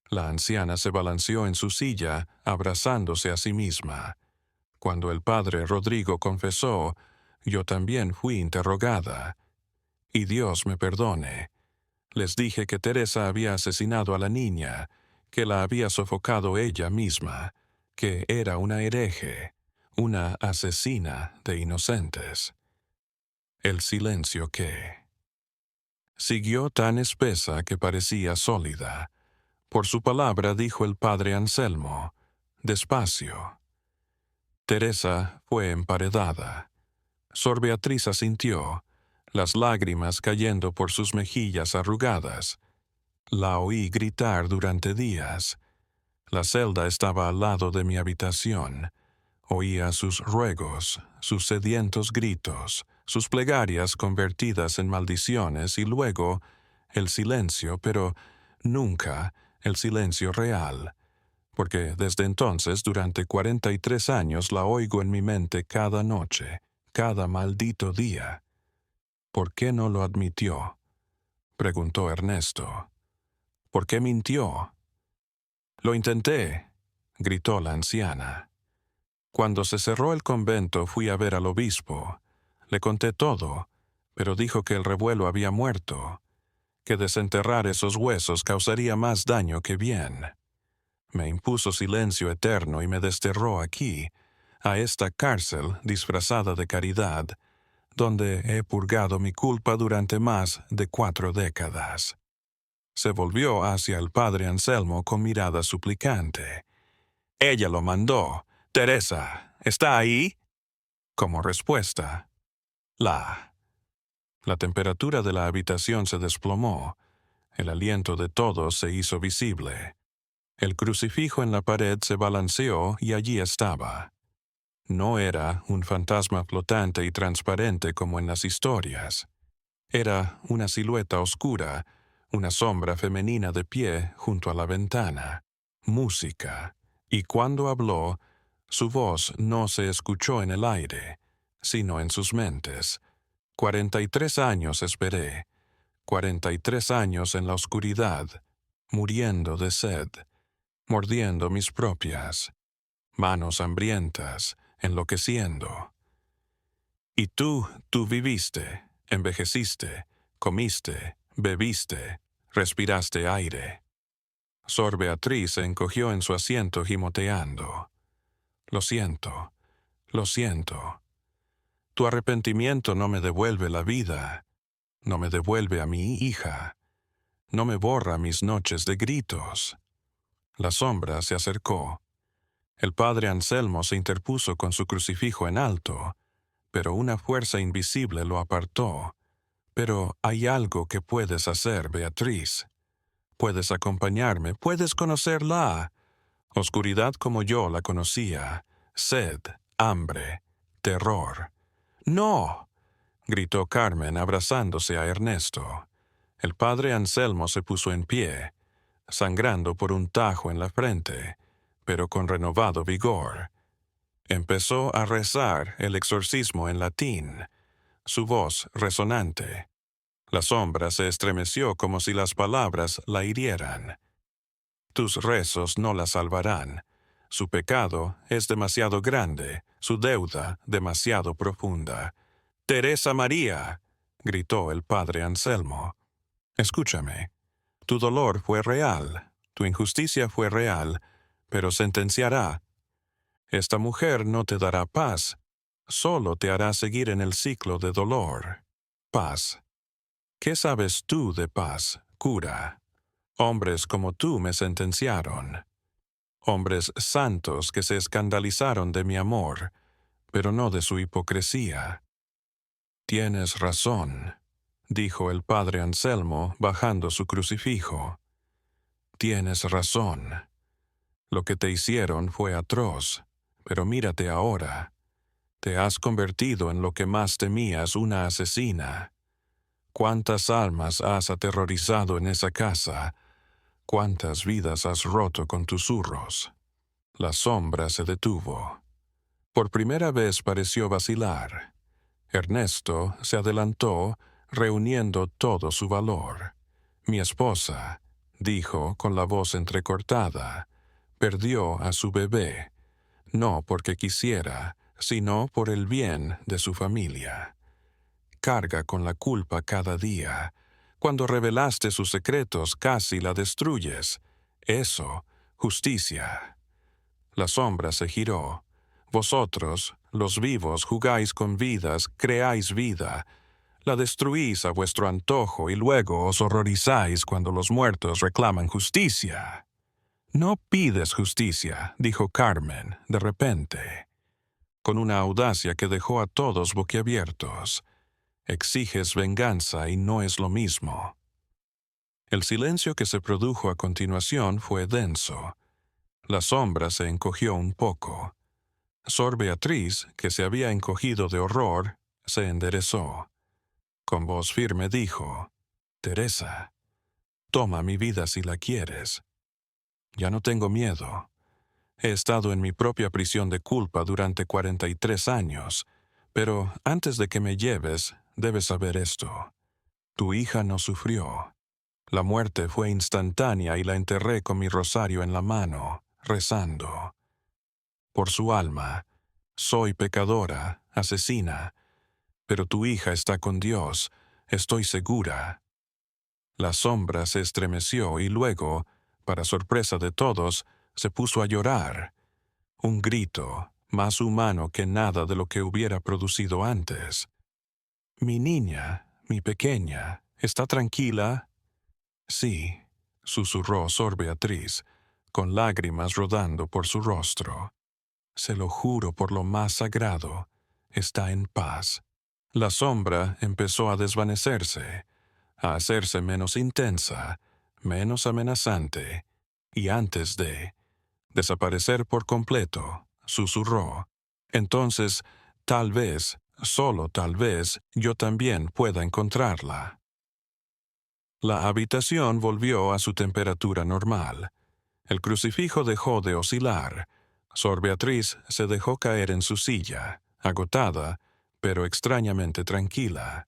La anciana se balanceó en su silla, abrazándose a sí misma. Cuando el padre Rodrigo confesó, yo también fui interrogada. Y Dios me perdone. Les dije que Teresa había asesinado a la niña, que la había sofocado ella misma, que era una hereje, una asesina de inocentes. El silencio que siguió tan espesa que parecía sólida. Por su palabra dijo el padre Anselmo, despacio. Teresa fue emparedada. Sor Beatriz asintió, las lágrimas cayendo por sus mejillas arrugadas. La oí gritar durante días. La celda estaba al lado de mi habitación. Oía sus ruegos, sus sedientos gritos, sus plegarias convertidas en maldiciones y luego el silencio, pero nunca el silencio real, porque desde entonces durante 43 años la oigo en mi mente cada noche, cada maldito día. ¿Por qué no lo admitió?, preguntó Ernesto. ¿Por qué mintió? Lo intenté, gritó la anciana. Cuando se cerró el convento fui a ver al obispo. Le conté todo, pero dijo que el revuelo había muerto, que desenterrar esos huesos causaría más daño que bien. Me impuso silencio eterno y me desterró aquí, a esta cárcel disfrazada de caridad, donde he purgado mi culpa durante más de 4 décadas. Se volvió hacia el padre Anselmo con mirada suplicante. Ella lo mandó. Teresa, ¿está ahí? Como respuesta, la temperatura de la habitación se desplomó. El aliento de todos se hizo visible. El crucifijo en la pared se balanceó y allí estaba. No era un fantasma flotante y transparente como en las historias. Era una silueta oscura, una sombra femenina de pie junto a la ventana. Música. Y cuando habló, su voz no se escuchó en el aire, sino en sus mentes. 43 años esperé. 43 años en la oscuridad, muriendo de sed, mordiendo mis propias manos hambrientas, enloqueciendo. Y tú viviste, envejeciste, comiste, bebiste, respiraste aire. Sor Beatriz se encogió en su asiento gimoteando. Lo siento, lo siento. Tu arrepentimiento no me devuelve la vida, no me devuelve a mi hija, no me borra mis noches de gritos. La sombra se acercó. El padre Anselmo se interpuso con su crucifijo en alto, pero una fuerza invisible lo apartó. Pero hay algo que puedes hacer, Beatriz. Puedes acompañarme, puedes conocerla. Oscuridad como yo la conocía, sed, hambre, terror. ¡No!, gritó Carmen abrazándose a Ernesto. El padre Anselmo se puso en pie, sangrando por un tajo en la frente, pero con renovado vigor. Empezó a rezar el exorcismo en latín, su voz resonante. La sombra se estremeció como si las palabras la hirieran. Tus rezos no la salvarán. Su pecado es demasiado grande, su deuda demasiado profunda. ¡Teresa María!, gritó el padre Anselmo. Escúchame. Tu dolor fue real, tu injusticia fue real, pero sentenciará. Esta mujer no te dará paz, solo te hará seguir en el ciclo de dolor. Paz. ¿Qué sabes tú de paz, cura? Hombres como tú me sentenciaron. Hombres santos que se escandalizaron de mi amor, pero no de su hipocresía. Tienes razón, dijo el padre Anselmo bajando su crucifijo. Tienes razón. Lo que te hicieron fue atroz, pero mírate ahora. Te has convertido en lo que más temías, una asesina. ¿Cuántas almas has aterrorizado en esa casa? ¿Cuántas vidas has roto con tus zurros? La sombra se detuvo. Por primera vez pareció vacilar. Ernesto se adelantó, reuniendo todo su valor. Mi esposa, dijo con la voz entrecortada, perdió a su bebé, no porque quisiera, sino por el bien de su familia. Carga con la culpa cada día. Cuando revelaste sus secretos, casi la destruyes. Eso, justicia. La sombra se giró. Vosotros, los vivos, jugáis con vidas, creáis vida. La destruís a vuestro antojo y luego os horrorizáis cuando los muertos reclaman justicia. No pides justicia, dijo Carmen, de repente, con una audacia que dejó a todos boquiabiertos. Exiges venganza y no es lo mismo. El silencio que se produjo a continuación fue denso. La sombra se encogió un poco. Sor Beatriz, que se había encogido de horror, se enderezó. Con voz firme dijo, «Teresa, toma mi vida si la quieres. Ya no tengo miedo. He estado en mi propia prisión de culpa durante 43 años, pero antes de que me lleves, debes saber esto. Tu hija no sufrió. La muerte fue instantánea y la enterré con mi rosario en la mano, rezando. Por su alma, soy pecadora, asesina, pero tu hija está con Dios, estoy segura». La sombra se estremeció y luego, para sorpresa de todos, se puso a llorar. Un grito, más humano que nada de lo que hubiera producido antes. «Mi niña, mi pequeña, ¿está tranquila?» «Sí», susurró Sor Beatriz, con lágrimas rodando por su rostro. «Se lo juro por lo más sagrado, está en paz». La sombra empezó a desvanecerse, a hacerse menos intensa, menos amenazante, y antes de desaparecer por completo, susurró, «Entonces, tal vez, solo tal vez, yo también pueda encontrarla». La habitación volvió a su temperatura normal. El crucifijo dejó de oscilar. Sor Beatriz se dejó caer en su silla, agotada, pero extrañamente tranquila.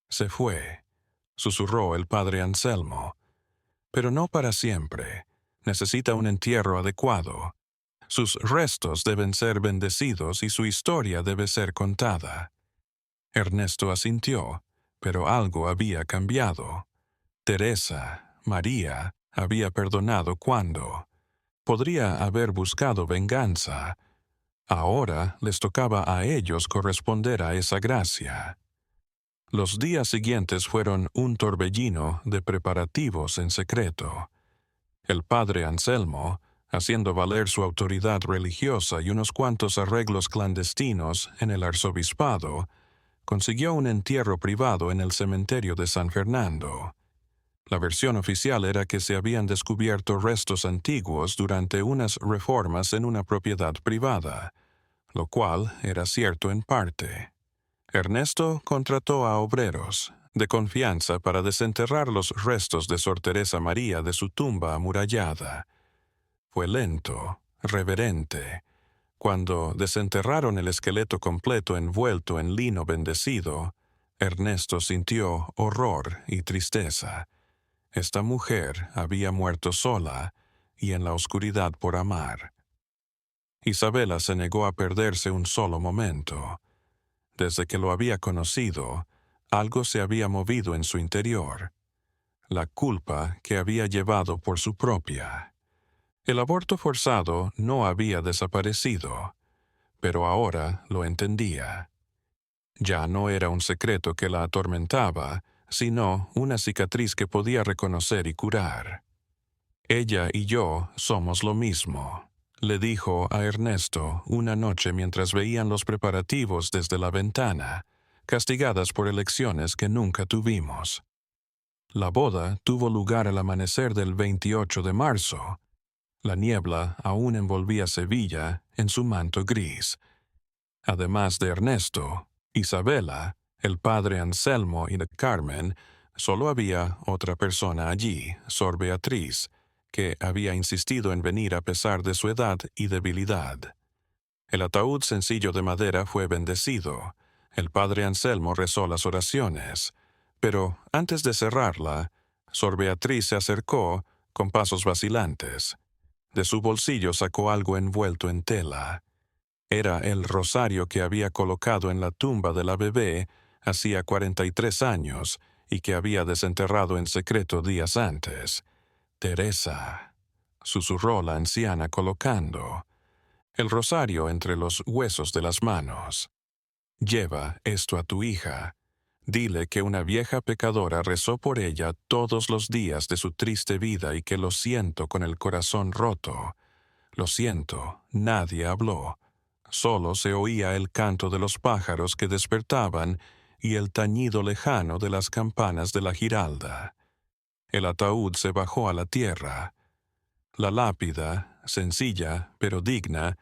«Se fue», susurró el padre Anselmo. «Pero no para siempre. Necesita un entierro adecuado. Sus restos deben ser bendecidos y su historia debe ser contada». Ernesto asintió, pero algo había cambiado. Teresa, María, había perdonado cuando. Podría haber buscado venganza. Ahora les tocaba a ellos corresponder a esa gracia. Los días siguientes fueron un torbellino de preparativos en secreto. El padre Anselmo, haciendo valer su autoridad religiosa y unos cuantos arreglos clandestinos en el arzobispado, consiguió un entierro privado en el cementerio de San Fernando. La versión oficial era que se habían descubierto restos antiguos durante unas reformas en una propiedad privada, lo cual era cierto en parte. Ernesto contrató a obreros de confianza para desenterrar los restos de Sor Teresa María de su tumba amurallada. Fue lento, reverente. Cuando desenterraron el esqueleto completo envuelto en lino bendecido, Ernesto sintió horror y tristeza. Esta mujer había muerto sola y en la oscuridad por amar. Isabela se negó a perderse un solo momento. Desde que lo había conocido, algo se había movido en su interior. La culpa que había llevado por su propia. El aborto forzado no había desaparecido, pero ahora lo entendía. Ya no era un secreto que la atormentaba, sino una cicatriz que podía reconocer y curar. Ella y yo somos lo mismo, le dijo a Ernesto una noche mientras veían los preparativos desde la ventana, castigadas por elecciones que nunca tuvimos. La boda tuvo lugar al amanecer del 28 de marzo. La niebla aún envolvía Sevilla en su manto gris. Además de Ernesto, Isabela, el padre Anselmo y de Carmen, solo había otra persona allí, Sor Beatriz, que había insistido en venir a pesar de su edad y debilidad. El ataúd sencillo de madera fue bendecido. El padre Anselmo rezó las oraciones. Pero antes de cerrarla, Sor Beatriz se acercó con pasos vacilantes. De su bolsillo sacó algo envuelto en tela. Era el rosario que había colocado en la tumba de la bebé hacía 43 años y que había desenterrado en secreto días antes. «Teresa», susurró la anciana colocando el rosario entre los huesos de las manos. «Lleva esto a tu hija. Dile que una vieja pecadora rezó por ella todos los días de su triste vida y que lo siento con el corazón roto. Lo siento, nadie habló. Solo se oía el canto de los pájaros que despertaban y el tañido lejano de las campanas de la Giralda». El ataúd se bajó a la tierra. La lápida, sencilla pero digna,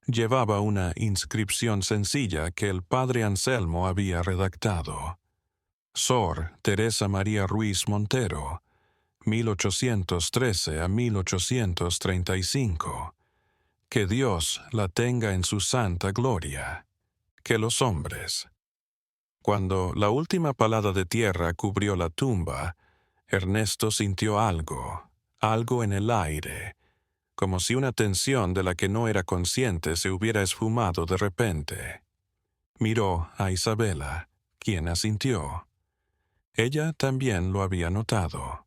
llevaba una inscripción sencilla que el padre Anselmo había redactado. Sor Teresa María Ruiz Montero, 1813 a 1835. Que Dios la tenga en su santa gloria. Que los hombres. Cuando la última palada de tierra cubrió la tumba, Ernesto sintió algo en el aire, como si una tensión de la que no era consciente se hubiera esfumado de repente. Miró a Isabela, quien asintió. Ella también lo había notado.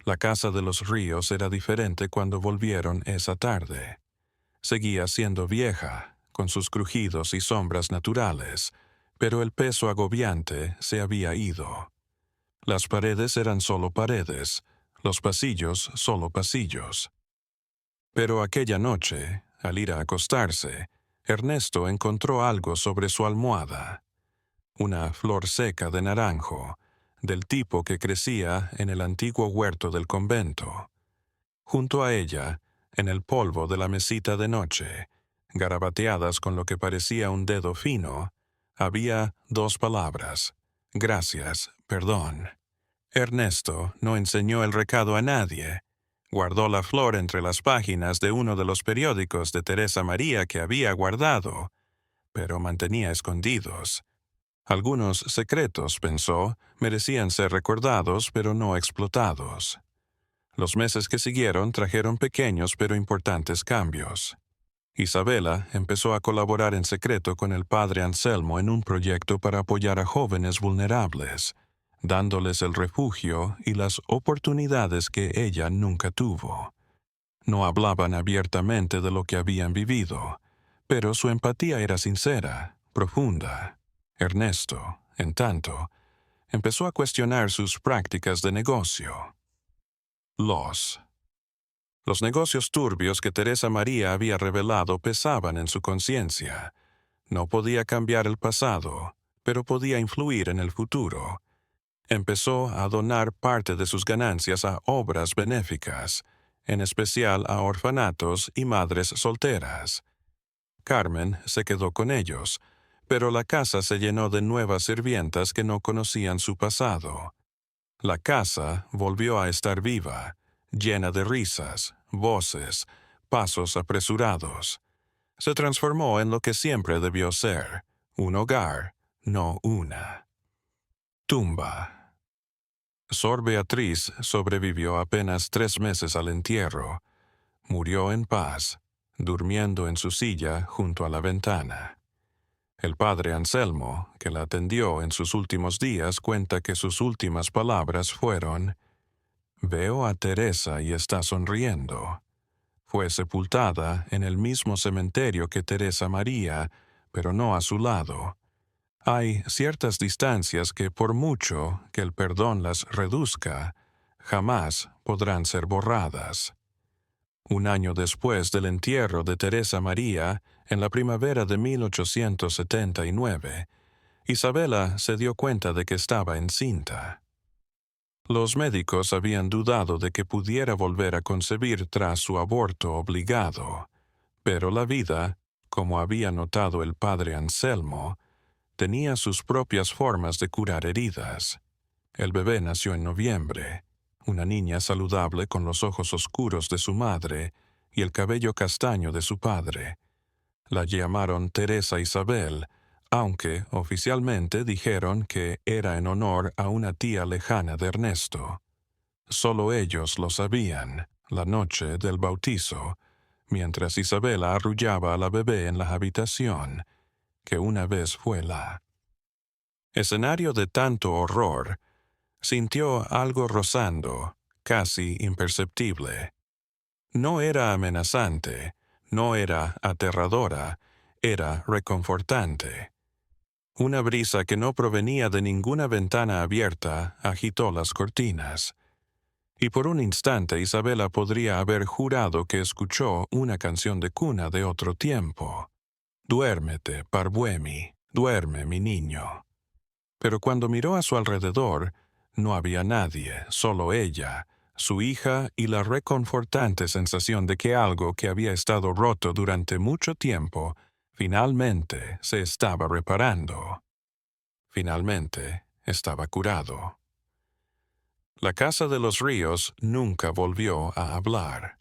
La casa de los Ríos era diferente cuando volvieron esa tarde. Seguía siendo vieja, con sus crujidos y sombras naturales, pero el peso agobiante se había ido. Las paredes eran solo paredes, los pasillos solo pasillos. Pero aquella noche, al ir a acostarse, Ernesto encontró algo sobre su almohada. Una flor seca de naranjo, del tipo que crecía en el antiguo huerto del convento. Junto a ella, en el polvo de la mesita de noche, garabateadas con lo que parecía un dedo fino, había 2 palabras: gracias, perdón. Ernesto no enseñó el recado a nadie. Guardó la flor entre las páginas de uno de los periódicos de Teresa María que había guardado, pero mantenía escondidos. Algunos secretos, pensó, merecían ser recordados pero no explotados. Los meses que siguieron trajeron pequeños pero importantes cambios. Isabela empezó a colaborar en secreto con el padre Anselmo en un proyecto para apoyar a jóvenes vulnerables, dándoles el refugio y las oportunidades que ella nunca tuvo. No hablaban abiertamente de lo que habían vivido, pero su empatía era sincera, profunda. Ernesto, en tanto, empezó a cuestionar sus prácticas de negocio. Los negocios turbios que Teresa María había revelado pesaban en su conciencia. No podía cambiar el pasado, pero podía influir en el futuro. Empezó a donar parte de sus ganancias a obras benéficas, en especial a orfanatos y madres solteras. Carmen se quedó con ellos, pero la casa se llenó de nuevas sirvientas que no conocían su pasado. La casa volvió a estar viva, llena de risas, voces, pasos apresurados. Se transformó en lo que siempre debió ser, un hogar, no una tumba. Sor Beatriz sobrevivió apenas 3 meses al entierro. Murió en paz, durmiendo en su silla junto a la ventana. El padre Anselmo, que la atendió en sus últimos días, cuenta que sus últimas palabras fueron: «Veo a Teresa y está sonriendo». Fue sepultada en el mismo cementerio que Teresa María, pero no a su lado. Hay ciertas distancias que, por mucho que el perdón las reduzca, jamás podrán ser borradas. Un año después del entierro de Teresa María, en la primavera de 1879, Isabela se dio cuenta de que estaba encinta. Los médicos habían dudado de que pudiera volver a concebir tras su aborto obligado, pero la vida, como había notado el padre Anselmo, tenía sus propias formas de curar heridas. El bebé nació en noviembre, una niña saludable con los ojos oscuros de su madre y el cabello castaño de su padre. La llamaron Teresa Isabel, aunque oficialmente dijeron que era en honor a una tía lejana de Ernesto. Solo ellos lo sabían, la noche del bautizo, mientras Isabela arrullaba a la bebé en la habitación, que una vez fue la escenario de tanto horror. Sintió algo rozando, casi imperceptible. No era amenazante, no era aterradora, era reconfortante. Una brisa que no provenía de ninguna ventana abierta agitó las cortinas. Y por un instante Isabela podría haber jurado que escuchó una canción de cuna de otro tiempo. Duérmete, Parbuemi, duerme, mi niño. Pero cuando miró a su alrededor, no había nadie, solo ella, su hija y la reconfortante sensación de que algo que había estado roto durante mucho tiempo finalmente se estaba reparando. Finalmente estaba curado. La casa de los Ríos nunca volvió a hablar.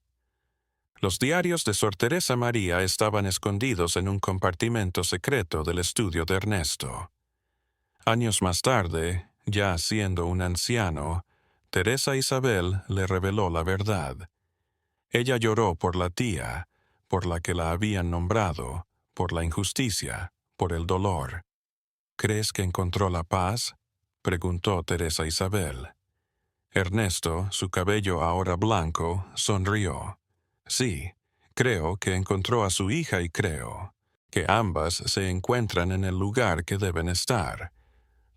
Los diarios de Sor Teresa María estaban escondidos en un compartimento secreto del estudio de Ernesto. Años más tarde, ya siendo un anciano, Teresa Isabel le reveló la verdad. Ella lloró por la tía, por la que la habían nombrado, por la injusticia, por el dolor. ¿Crees que encontró la paz?, preguntó Teresa Isabel. Ernesto, su cabello ahora blanco, sonrió. Sí, creo que encontró a su hija y creo que ambas se encuentran en el lugar que deben estar.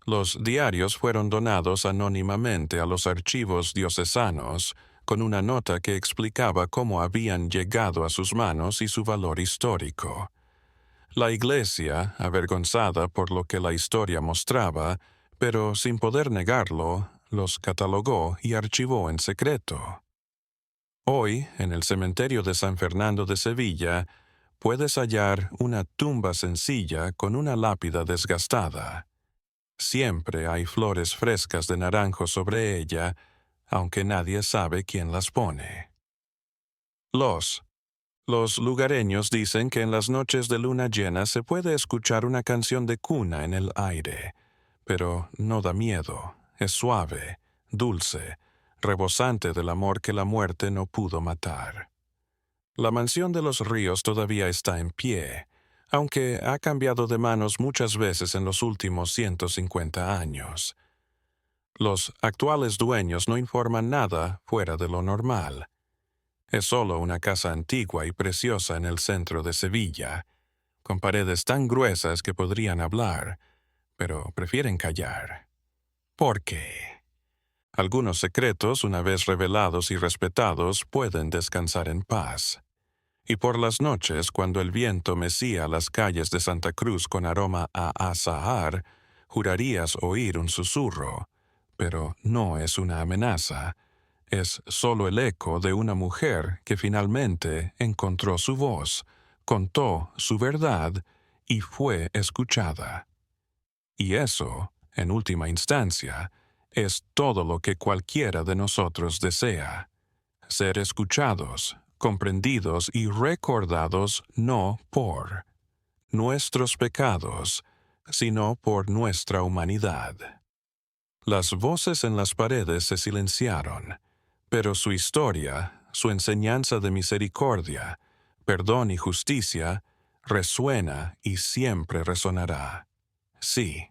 Los diarios fueron donados anónimamente a los archivos diocesanos, con una nota que explicaba cómo habían llegado a sus manos y su valor histórico. La Iglesia, avergonzada por lo que la historia mostraba, pero sin poder negarlo, los catalogó y archivó en secreto. Hoy, en el cementerio de San Fernando de Sevilla, puedes hallar una tumba sencilla con una lápida desgastada. Siempre hay flores frescas de naranjo sobre ella, aunque nadie sabe quién las pone. Los lugareños dicen que en las noches de luna llena se puede escuchar una canción de cuna en el aire, pero no da miedo, es suave, dulce, rebosante del amor que la muerte no pudo matar. La mansión de los Ríos todavía está en pie, aunque ha cambiado de manos muchas veces en los últimos 150 años. Los actuales dueños no informan nada fuera de lo normal. Es solo una casa antigua y preciosa en el centro de Sevilla, con paredes tan gruesas que podrían hablar, pero prefieren callar. ¿Por qué? Algunos secretos, una vez revelados y respetados, pueden descansar en paz. Y por las noches, cuando el viento mecía las calles de Santa Cruz con aroma a azahar, jurarías oír un susurro, pero no es una amenaza. Es solo el eco de una mujer que finalmente encontró su voz, contó su verdad y fue escuchada. Y eso, en última instancia, es todo lo que cualquiera de nosotros desea: ser escuchados, comprendidos y recordados no por nuestros pecados, sino por nuestra humanidad. Las voces en las paredes se silenciaron, pero su historia, su enseñanza de misericordia, perdón y justicia, resuena y siempre resonará. Sí,